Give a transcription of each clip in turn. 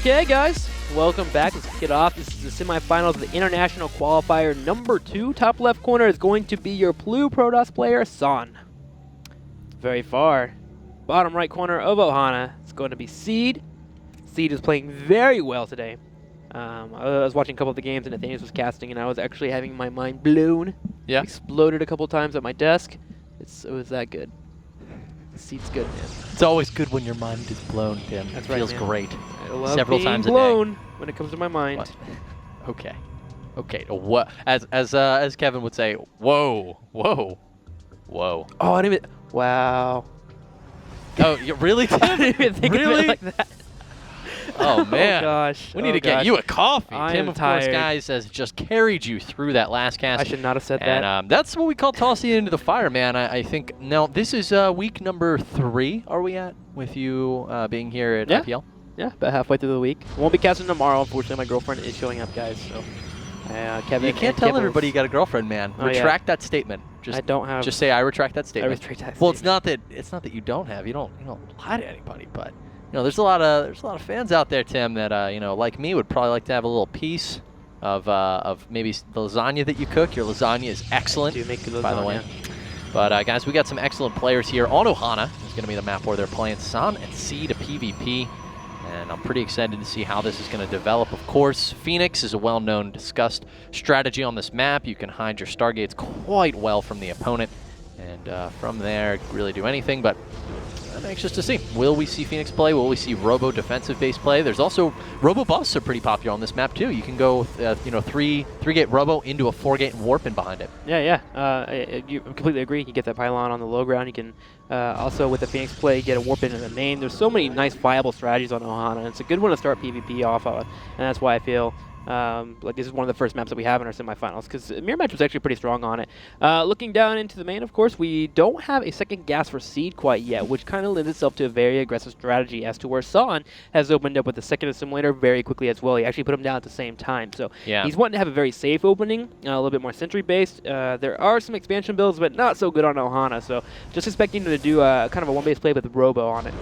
Okay, guys, welcome back. Let's kick it off. This is the semifinals of the International Qualifier number 2. Top left corner is going to be your blue Protoss player, Son. Very far. Bottom right corner of Ohana is going to be Seed. Seed is playing very well today. I was watching a couple of the games and Nathaniel was casting, and I was actually having my mind blown. Yeah. Exploded a couple times at my desk. It was that good. Seed's good, man. It's always good when your mind is blown, Tim. That's it right, feels man. great. I love Several being times a blown day. when it comes to my mind. What? Okay. Okay. What? As Kevin would say, whoa, whoa, whoa. Oh, I didn't even. Wow. Oh, you really? Tim? I didn't even think really? of it like that. Oh man. Oh gosh. We need to get you a coffee. I Tim, am of tired. course, guys, has just carried you through that last cast. I should not have said and, that. that's what we call tossing it into the fire, man. I think now this is week number 3. Are we at with you being here at IPL? Yeah, about halfway through the week. Won't be casting tomorrow. Unfortunately, my girlfriend is showing up, guys. So, Kevin. You can't tell everybody you got a girlfriend, man. Oh, retract that statement. I don't have. Just say I retract that statement. I retract that Well, statement. it's not that you don't have. You don't lie to anybody, but there's a lot of fans out there, Tim, that like me would probably like to have a little piece of maybe the lasagna that you cook. Your lasagna is excellent, I do make good lasagna, by the way. But guys, we got some excellent players here. On Ohana is going to be the map where they're playing San and C to PvP. And I'm pretty excited to see how this is going to develop. Of course, Phoenix is a well-known, discussed strategy on this map. You can hide your Stargates quite well from the opponent. And from there, really do anything. But I'm anxious to see. Will we see Phoenix play? Will we see Robo defensive-based play? There's also Robo buffs are pretty popular on this map, too. You can go, 3-gate Robo into a 4-gate and warp in behind it. Yeah. You completely agree. You can get that pylon on the low ground. You can also, with the Phoenix play, get a warp into the main. There's so many nice, viable strategies on Ohana. It's a good one to start PvP off of, and that's why I feel like this is one of the first maps that we have in our semifinals, because Mirror Match was actually pretty strong on it. Looking down into the main, of course, we don't have a second gas for Seed quite yet, which kind of lends itself to a very aggressive strategy as to where Son has opened up with the second assimilator very quickly as well. He actually put him down at the same time. So he's wanting to have a very safe opening, a little bit more sentry-based. There are some expansion builds, but not so good on Ohana. So just expecting him to do kind of a one-base play with Robo on it.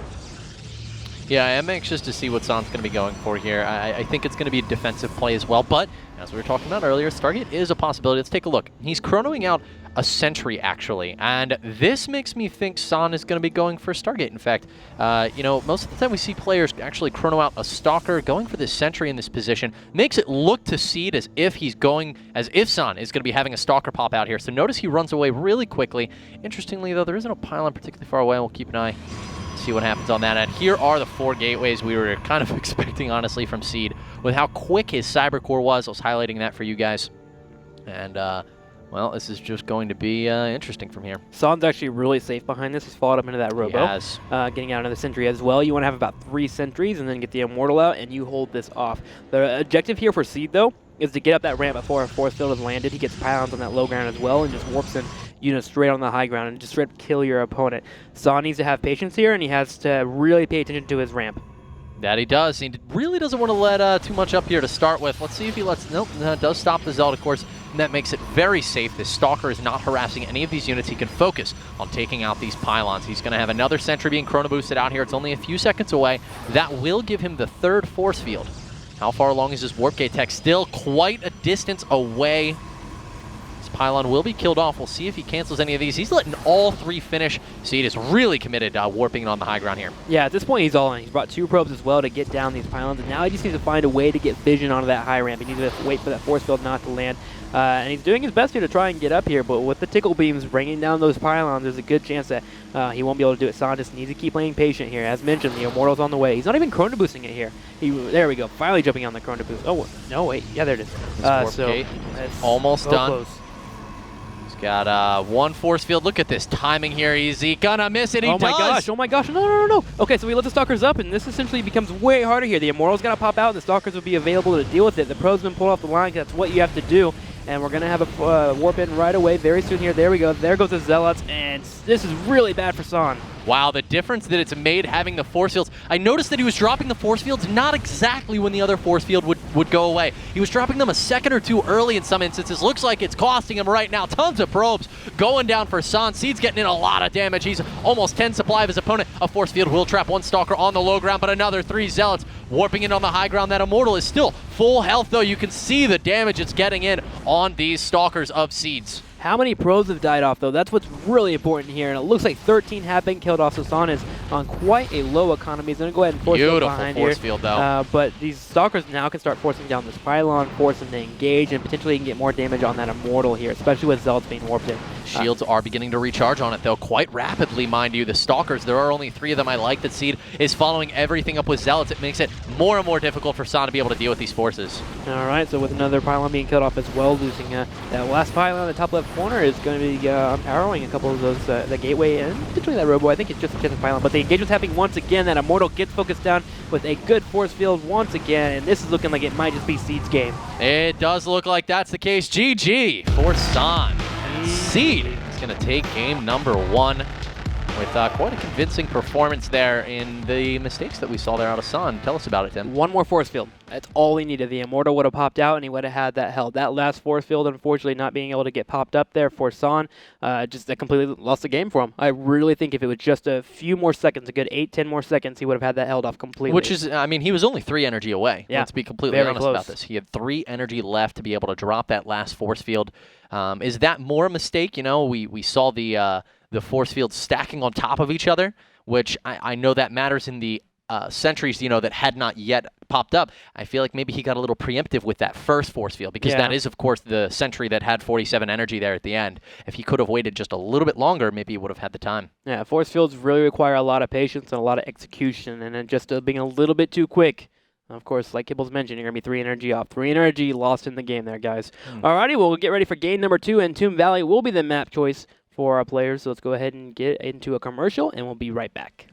Yeah, I am anxious to see what Son's going to be going for here. I think it's going to be a defensive play as well, but as we were talking about earlier, Stargate is a possibility. Let's take a look. He's chronoing out a sentry, actually, and this makes me think Son is going to be going for Stargate. In fact, most of the time we see players actually chrono out a Stalker. Going for this sentry in this position makes it look to Seed as if Son is going to be having a Stalker pop out here. So notice he runs away really quickly. Interestingly, though, there isn't a pylon particularly far away. We'll keep an eye. See what happens on that end. Here are the 4 gateways we were kind of expecting, honestly, from Seed. With how quick his Cyber Core was, I was highlighting that for you guys. And, well, this is just going to be interesting from here. Son's actually really safe behind this. He's followed up into that Robo. Yes. Getting out into the Sentry as well. You want to have about 3 sentries and then get the Immortal out, and you hold this off. The objective here for Seed, though, is to get up that ramp before a force field has landed. He gets pylons on that low ground as well and just warps in units straight on the high ground and just straight up kill your opponent. Son needs to have patience here, and he has to really pay attention to his ramp. That he does. He really doesn't want to let too much up here to start with. Let's see if he lets... Nope, does stop the Zealot, of course, and that makes it very safe. This Stalker is not harassing any of these units. He can focus on taking out these pylons. He's going to have another sentry being chrono boosted out here. It's only a few seconds away. That will give him the 3rd force field. How far along is his Warp Gate tech? Still quite a distance away. This pylon will be killed off. We'll see if he cancels any of these. He's letting all 3 finish. Seed is really committed warping it on the high ground here. Yeah, at this point he's all in. He's brought 2 probes as well to get down these pylons, and now he just needs to find a way to get vision onto that high ramp. He needs to wait for that force field not to land. And he's doing his best here to try and get up here, but with the tickle beams bringing down those pylons, there's a good chance that he won't be able to do it. Son just needs to keep playing patient here. As mentioned, the Immortal's on the way. He's not even chrono boosting it here. There we go, finally jumping on the chrono boost. Oh, no, wait. Yeah, there it is. Warp Gate almost done. Close. He's got 1 force field. Look at this timing here. Is he gonna miss it? He does. Oh my gosh, no. Okay, so we let the Stalkers up, and this essentially becomes way harder here. The Immortal's gonna pop out, and the Stalkers will be available to deal with it. The probe's been pulled off the line, 'cause that's what you have to do. And we're going to have a warp in right away very soon here. There we go. There goes the Zealots, and this is really bad for Son. Wow, the difference that it's made having the force fields. I noticed that he was dropping the force fields not exactly when the other force field would go away. He was dropping them a second or 2 early in some instances. Looks like it's costing him right now. Tons of probes going down for Son. Seed's getting in a lot of damage. He's almost 10 supply of his opponent. A force field will trap 1 Stalker on the low ground, but another 3 Zealots warping in on the high ground. That Immortal is still full health, though. You can see the damage it's getting in on these Stalkers of Seeds. How many pros have died off, though? That's what's really important here. And it looks like 13 have been killed off. So San is on quite a low economy. He's going to go ahead and force field behind here. Beautiful force field, though. But these Stalkers now can start forcing down this pylon, force him to engage, and potentially he can get more damage on that Immortal here, especially with Zealots being warped in. Shields are beginning to recharge on it, though, quite rapidly, mind you. The Stalkers, there are only 3 of them. I like that Seed is following everything up with Zealots. It makes it more and more difficult for San to be able to deal with these forces. All right, so with another pylon being killed off as well, losing that last pylon in the top left corner is going to be empowering a couple of those, the gateway and potentially that robo. I think it's just a chance pylon, but the engagement's happening once again. That Immortal gets focused down with a good force field once again, and this is looking like it might just be Seed's game. It does look like that's the case. GG for San. Seed is going to take game number 1 with quite a convincing performance there in the mistakes that we saw there out of San. Tell us about it, Tim. One more force field. That's all he needed. The Immortal would have popped out, and he would have had that held. That last force field, unfortunately, not being able to get popped up there for San, just that completely lost the game for him. I really think if it was just a few more seconds, a good 8-10 more seconds, he would have had that held off completely. Which is, I mean, he was only 3 energy away. Yeah, let's be completely honest about this. He had 3 energy left to be able to drop that last force field. Is that more a mistake? You know, we saw the force fields stacking on top of each other, which I know that matters in the sentries, you know, that had not yet popped up. I feel like maybe he got a little preemptive with that first force field, because that is, of course, the sentry that had 47 energy there at the end. If he could have waited just a little bit longer, maybe he would have had the time. Yeah, force fields really require a lot of patience and a lot of execution, and then just being a little bit too quick. Of course, like Kibbles mentioned, you're going to be 3 energy off. 3 energy lost in the game there, guys. Alrighty, well, we'll get ready for game number 2, and Tomb Valley will be the map choice for our players. So let's go ahead and get into a commercial, and we'll be right back.